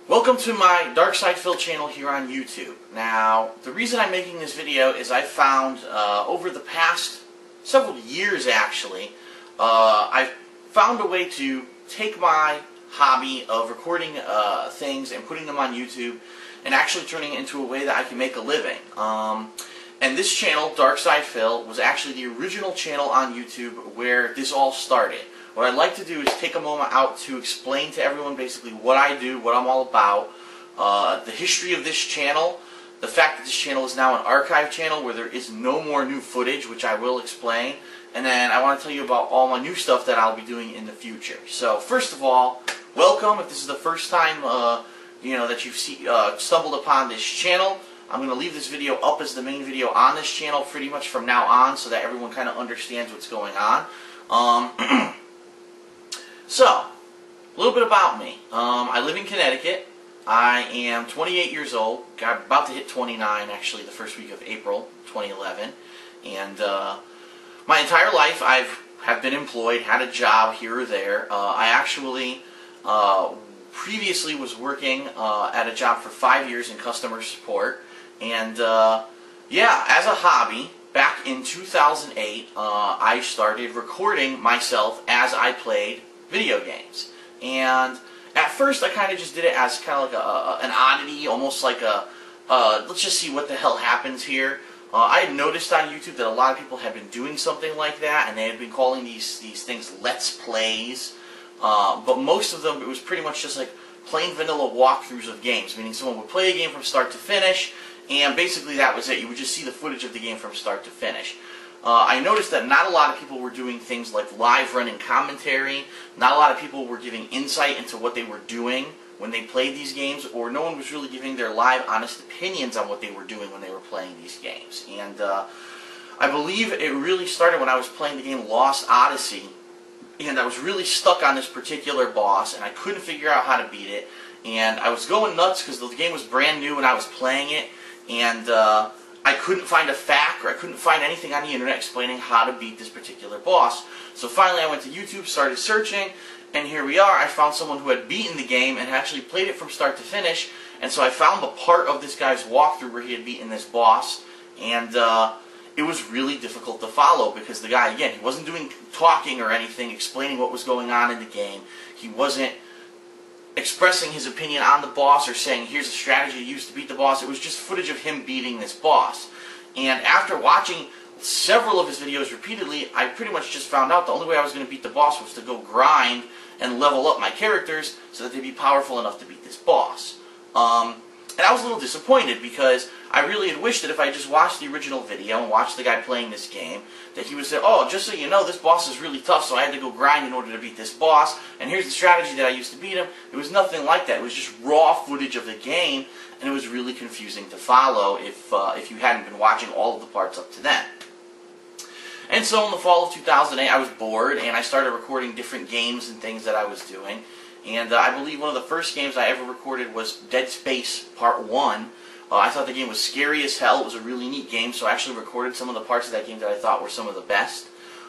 Welcome to my Dark Side Phil channel here on YouTube. Now, the reason I'm making this video is I found over the past several years actually, I've found a way to take my hobby of recording things and putting them on YouTube and actually turning it into a way that I can make a living. And this channel, Dark Side Phil, was actually the original channel on YouTube where this all started. What I'd like to do is take a moment out to explain to everyone basically what I do, what I'm all about, the history of this channel, the fact that this channel is now an archive channel where there is no more new footage, which I will explain, and then I want to tell you about all my new stuff that I'll be doing in the future. So first of all, welcome. If this is the first time that you've stumbled upon this channel, I'm going to leave this video up as the main video on this channel pretty much from now on so that everyone kind of understands what's going on. So, a little bit about me. I live in Connecticut. I am 28 years old. Got about to hit 29 actually the first week of April 2011. And my entire life have been employed, had a job here or there. I actually previously was working at a job for 5 years in customer support. And yeah, as a hobby, back in 2008, I started recording myself as I played video games. And at first I kind of just did it as kind of like an oddity, almost like let's just see what the hell happens here. I had noticed on YouTube that a lot of people had been doing something like that, and they had been calling these things Let's Plays. But most of them, it was pretty much just like plain vanilla walkthroughs of games, meaning someone would play a game from start to finish, and basically that was it. You would just see the footage of the game from start to finish. I noticed that not a lot of people were doing things like live running commentary. Not a lot of people were giving insight into what they were doing when they played these games, or no one was really giving their live, honest opinions on what they were doing when they were playing these games. And I believe it really started when I was playing the game Lost Odyssey, and I was really stuck on this particular boss, and I couldn't figure out how to beat it. And I was going nuts because the game was brand new and I was playing it, and I couldn't find a FAQ, or I couldn't find anything on the internet explaining how to beat this particular boss. So finally I went to YouTube, started searching, and here we are. I found someone who had beaten the game and actually played it from start to finish, and so I found the part of this guy's walkthrough where he had beaten this boss, and it was really difficult to follow because the guy, again, he wasn't doing talking or anything, explaining what was going on in the game. He wasn't expressing his opinion on the boss or saying, here's a strategy to use to beat the boss. It was just footage of him beating this boss. And after watching several of his videos repeatedly, I pretty much just found out the only way I was going to beat the boss was to go grind and level up my characters so that they'd be powerful enough to beat this boss. And I was a little disappointed because I really had wished that if I just watched the original video and watched the guy playing this game, that he would say, oh, just so you know, this boss is really tough, so I had to go grind in order to beat this boss, and here's the strategy that I used to beat him. It was nothing like that. It was just raw footage of the game, and it was really confusing to follow if you hadn't been watching all of the parts up to then. And so in the fall of 2008, I was bored, and I started recording different games and things that I was doing. And I believe one of the first games I ever recorded was Dead Space Part 1. I thought the game was scary as hell. It was a really neat game, so I actually recorded some of the parts of that game that I thought were some of the best.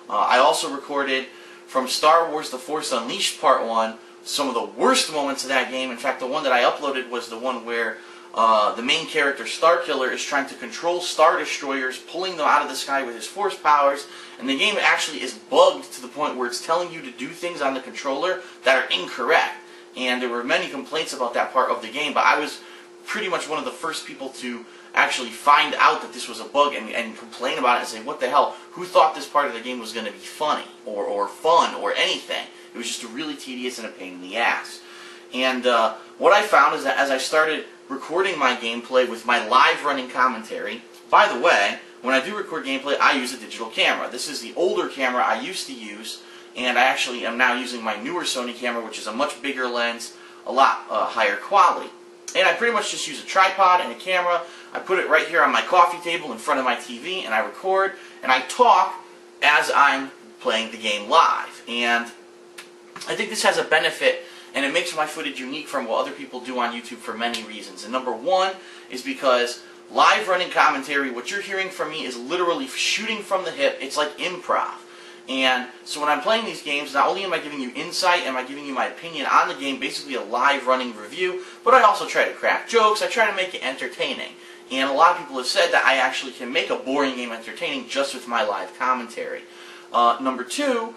I also recorded from Star Wars The Force Unleashed Part 1 some of the worst moments of that game. In fact, the one that I uploaded was the one where the main character, Starkiller, is trying to control Star Destroyers, pulling them out of the sky with his force powers, and the game actually is bugged to the point where it's telling you to do things on the controller that are incorrect. And there were many complaints about that part of the game, but I was pretty much one of the first people to actually find out that this was a bug and complain about it and say, what the hell, who thought this part of the game was going to be funny or fun or anything? It was just really tedious and a pain in the ass. And what I found is that as I started recording my gameplay with my live running commentary, by the way, when I do record gameplay, I use a digital camera. This is the older camera I used to use, and I actually am now using my newer Sony camera, which is a much bigger lens, a lot higher quality. And I pretty much just use a tripod and a camera. I put it right here on my coffee table in front of my TV, and I record, and I talk as I'm playing the game live. And I think this has a benefit, and it makes my footage unique from what other people do on YouTube for many reasons. And number one is because live running commentary, what you're hearing from me is literally shooting from the hip. It's like improv. And so when I'm playing these games, not only am I giving you insight, am I giving you my opinion on the game, basically a live running review, but I also try to crack jokes, I try to make it entertaining. And a lot of people have said that I actually can make a boring game entertaining just with my live commentary. Number two,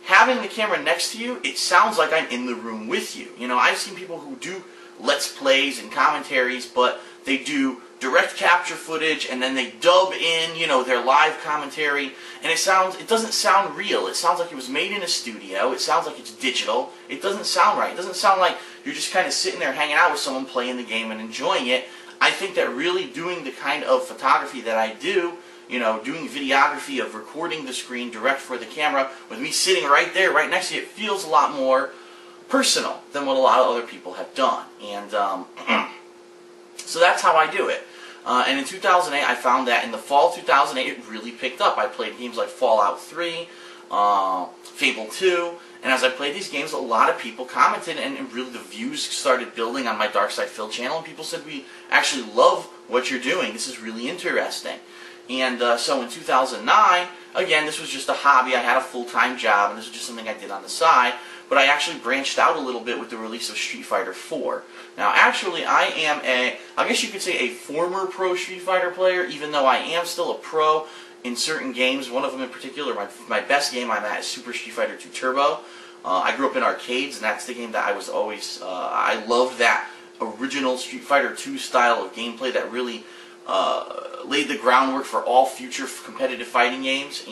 having the camera next to you, it sounds like I'm in the room with you. You know, I've seen people who do Let's Plays and commentaries, but they do direct capture footage and then they dub in, you know, their live commentary, and it doesn't sound real. It sounds like it was made in a studio. It sounds like it's digital. It doesn't sound right. It doesn't sound like you're just kind of sitting there hanging out with someone playing the game and enjoying it. I think that really doing the kind of photography that I do, you know, doing videography of recording the screen direct for the camera with me sitting right there, right next to you, it feels a lot more personal than what a lot of other people have done. And so that's how I do it. And in 2008, I found that in the fall of 2008, it really picked up. I played games like Fallout 3, Fable 2, and as I played these games, a lot of people commented, and really the views started building on my Dark Side Phil channel, and people said, we actually love what you're doing. This is really interesting. And so in 2009, again, this was just a hobby. I had a full-time job, and this was just something I did on the side. But I actually branched out a little bit with the release of Street Fighter 4. Now, actually, I am I guess you could say a former pro Street Fighter player, even though I am still a pro in certain games. One of them in particular, my best game I'm at is Super Street Fighter 2 Turbo. I grew up in arcades, and that's the game that I was always, I loved that original Street Fighter 2 style of gameplay that really laid the groundwork for all future competitive fighting games.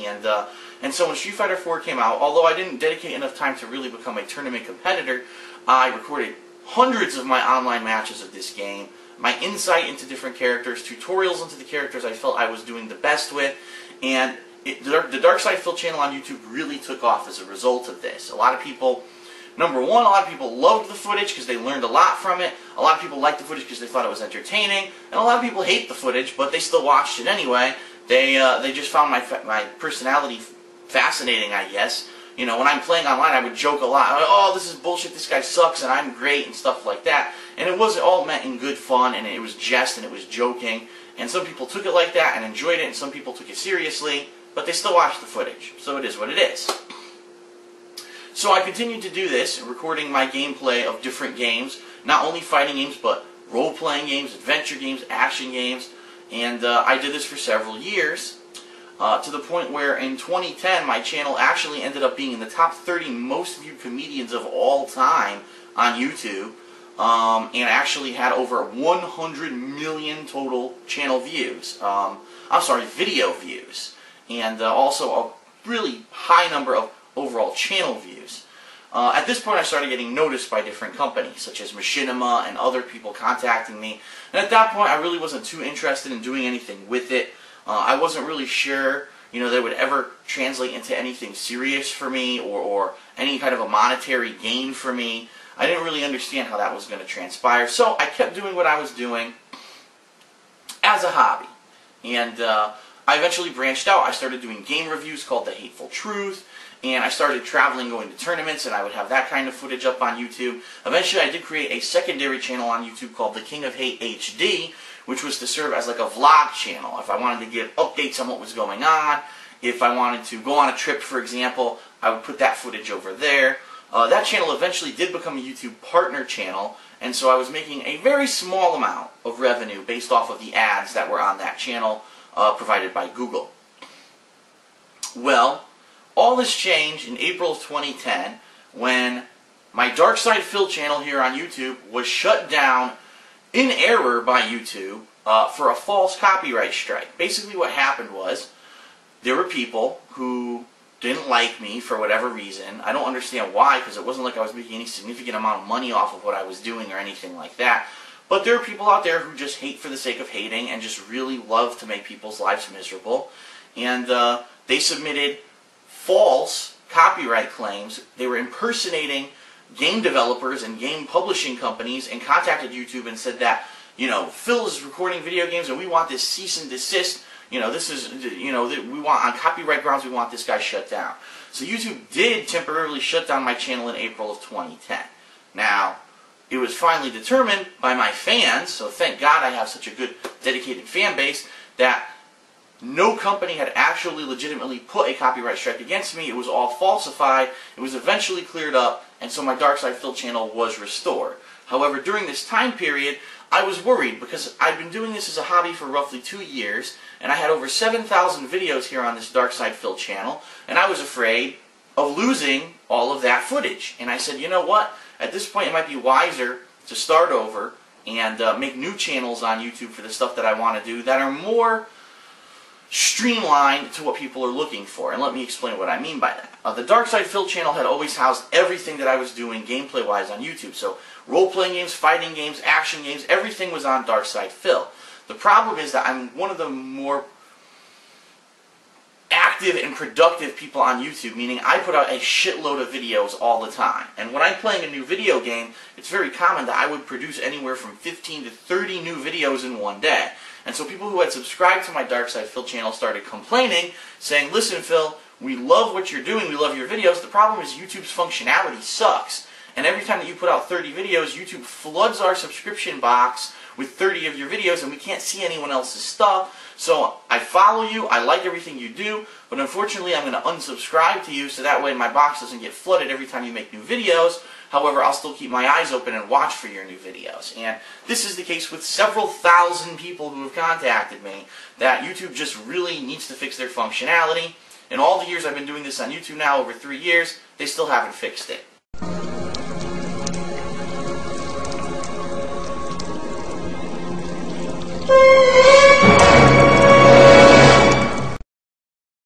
And so when Street Fighter 4 came out, although I didn't dedicate enough time to really become a tournament competitor, I recorded hundreds of my online matches of this game, my insight into different characters, tutorials into the characters I felt I was doing the best with, and the Dark Side Phil channel on YouTube really took off as a result of this. A lot of people, number one, a lot of people loved the footage because they learned a lot from it. A lot of people liked the footage because they thought it was entertaining, and a lot of people hate the footage, but they still watched it anyway. They just found my personality fascinating, I guess. You know, when I'm playing online, I would joke a lot. Oh, this is bullshit, this guy sucks, and I'm great, and stuff like that. And it was all meant in good fun, and it was jest, and it was joking. And some people took it like that and enjoyed it, and some people took it seriously, but they still watched the footage. So it is what it is. So I continued to do this, recording my gameplay of different games, not only fighting games, but role-playing games, adventure games, action games, and I did this for several years. To the point where in 2010 my channel actually ended up being in the top 30 most viewed comedians of all time on YouTube, and actually had over 100 million total channel views. I'm sorry, video views, and also a really high number of overall channel views. At this point I started getting noticed by different companies such as Machinima and other people contacting me, and at that point I really wasn't too interested in doing anything with it. I wasn't really sure, you know, that it would ever translate into anything serious for me or any kind of a monetary gain for me. I didn't really understand how that was going to transpire, so I kept doing what I was doing as a hobby. And I eventually branched out. I started doing game reviews called The Hateful Truth, and I started traveling, going to tournaments, and I would have that kind of footage up on YouTube. Eventually I did create a secondary channel on YouTube called The King of Hate HD, which was to serve as like a vlog channel. If I wanted to give updates on what was going on, if I wanted to go on a trip, for example, I would put that footage over there. That channel eventually did become a YouTube partner channel, and so I was making a very small amount of revenue based off of the ads that were on that channel provided by Google. Well, all this changed in April of 2010 when my Dark Side Phil channel here on YouTube was shut down in error by YouTube for a false copyright strike. Basically what happened was there were people who didn't like me for whatever reason. I don't understand why, because it wasn't like I was making any significant amount of money off of what I was doing or anything like that. But there are people out there who just hate for the sake of hating and just really love to make people's lives miserable. And they submitted false copyright claims. They were impersonating game developers and game publishing companies and contacted YouTube and said that, you know, Phil is recording video games and we want this cease and desist. You know, this is, you know, we want, on copyright grounds, we want this guy shut down. So YouTube did temporarily shut down my channel in April of 2010. Now, it was finally determined by my fans, so thank God I have such a good, dedicated fan base, that no company had actually legitimately put a copyright strike against me. It was all falsified. It was eventually cleared up, and so my Dark Side Phil channel was restored. However, during this time period, I was worried because I'd been doing this as a hobby for roughly 2 years, and I had over 7,000 videos here on this Dark Side Phil channel, and I was afraid of losing all of that footage. And I said, you know what? At this point, it might be wiser to start over and make new channels on YouTube for the stuff that I want to do that are more streamlined to what people are looking for. And let me explain what I mean by that. The Dark Side Phil channel had always housed everything that I was doing gameplay-wise on YouTube. So role-playing games, fighting games, action games, everything was on Dark Side Phil. The problem is that I'm one of the more active and productive people on YouTube, meaning I put out a shitload of videos all the time. And when I'm playing a new video game, it's very common that I would produce anywhere from 15 to 30 new videos in one day. And so people who had subscribed to my Dark Side Phil channel started complaining, saying, listen Phil, we love what you're doing, we love your videos, the problem is YouTube's functionality sucks. And every time that you put out 30 videos, YouTube floods our subscription box with 30 of your videos, and we can't see anyone else's stuff. So I follow you, I like everything you do, but unfortunately I'm going to unsubscribe to you so that way my box doesn't get flooded every time you make new videos. However, I'll still keep my eyes open and watch for your new videos. And this is the case with several thousand people who have contacted me, that YouTube just really needs to fix their functionality. In all the years I've been doing this on YouTube now, over 3 years, they still haven't fixed it.